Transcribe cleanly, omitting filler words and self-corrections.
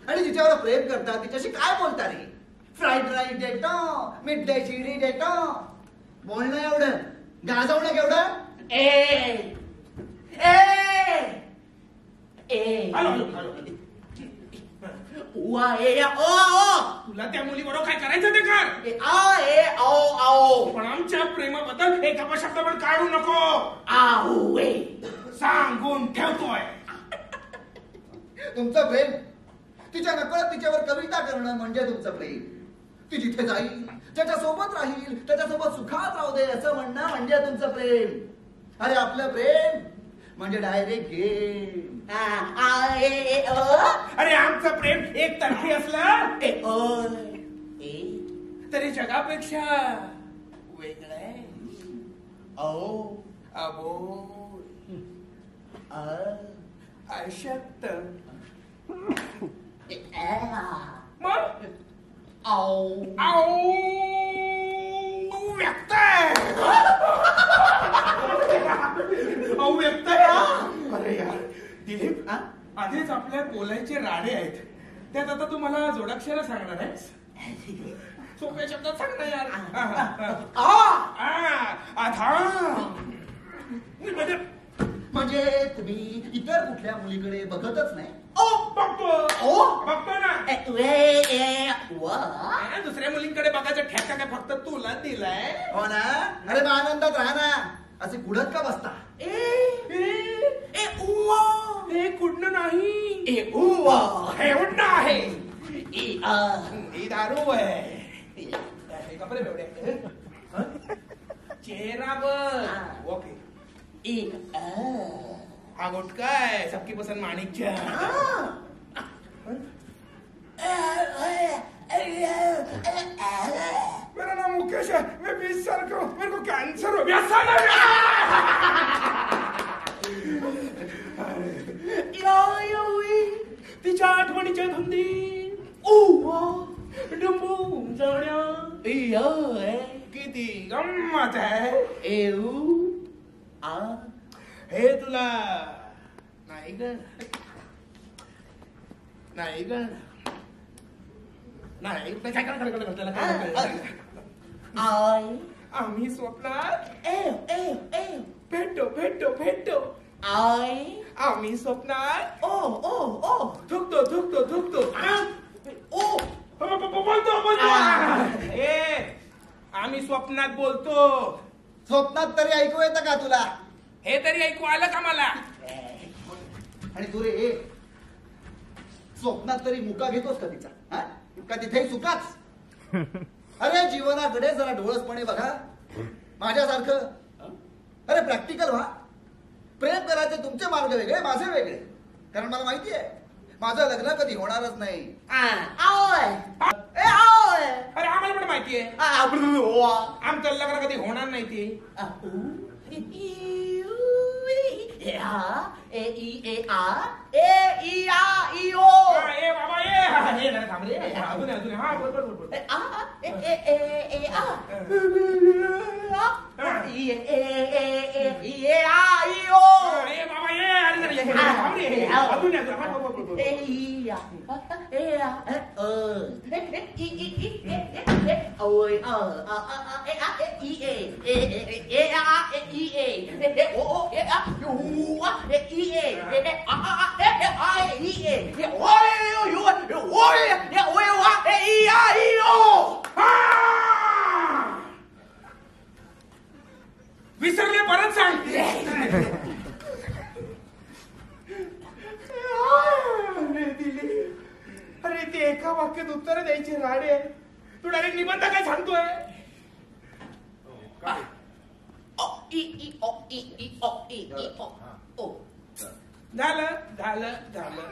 आणि तिच्यावर प्रेम करता तिच्याशी काय बोलता रे? फ्राईड राईस देतो, मिठ्ठे चिडी देतो, बोलणं एवढं, गाजवणं केवढं? तुला त्या मुलीबरोबर काय करायचं ते कर. पण आमच्या प्रेमाबद्दल एक अपशब्द पण काढू नको. सांगून ठेवतोय. तुमचं प्रेम, तिच्या नकळत तिच्यावर कविता करणं म्हणजे तुमचं प्रेम. ती जिथे जाईल त्याच्यासोबत राहील, त्याच्यासोबत सुखात राहू दे असं म्हणणं म्हणजे तुमचं प्रेम. अरे आपलं प्रेम म्हणजे डायरेक्ट गेम. अरे आमचं प्रेम एक तर्फी असलं तरी जगापेक्षा वेगळं आहे. अशक्त मग व्यक्त व्यक्त. अरे यार दिलीप, आधीच आपल्या बोलायचे राडे आहेत, त्यात आता तू मला जोडाक्षर सांगणार आहेस? सोप्या शब्दात सांग ना यार. म्हणजे तुम्ही इतर कुठल्या मुलीकडे बघतच नाही? बघतो ना. दुसऱ्या मुलींकडे बघायचं ठेका काय फक्त तुला दिलाय? हो ना. अरे मग आनंदात राहा ना, असे कुडत का बसता? हे कुडणं नाही, हे उडणं आहे. ही दारू आहे. कपडे बेवडे, चेहरा बघ. ओके. हा गुटका है, सबकी पसंद माणिकच्या. मेरा नाम मुकेश है, मैं 20 साल का हूँ, मेरे को कैंसर हो गया. तिच्या आठवणीच्या धुंदी डुंबून जाण्या किती गंमत आहे. हे तुला नाही ग, नाही ग, नाही आम्ही स्वप्नात भेटतो भेटतो भेटतो. आम्ही स्वप्नात थुकतो थुकतो थुकतो. बोलतो बोलतो. आम्ही स्वप्नात बोलतो. स्वप्नात तरी ऐकू येतं का तुला? हे तरी ऐकू आलं का मला? आणि तू रे स्वप्नात तरी मुका घेतोस का तिचा? का तिथे सुखाच? अरे जीवनाकडे जरा डोळसपणे बघा, माझ्यासारखं. अरे प्रॅक्टिकल व्हा. प्रेम करायचे तुमचे मार्ग वेगळे, माझे वेगळे. कारण मला माहिती आहे माझं लग्न कधी होणारच नाही. अरे आम्हाला पण माहिती आहे आमचं लग्न कधी होणार नाही ते. बाबा ये थांब रे. अजून अजून. हा बोल बोल बोल. बाबा ये. अरे थांब रे. अजून अजून. हा बोल बोल बोल. विसरले परत सांग. अरे ते एका वाक्यात उत्तर द्यायचे राडे, तू डायरेक्ट निबंध काय सांगतोय? झालं झालं झालं.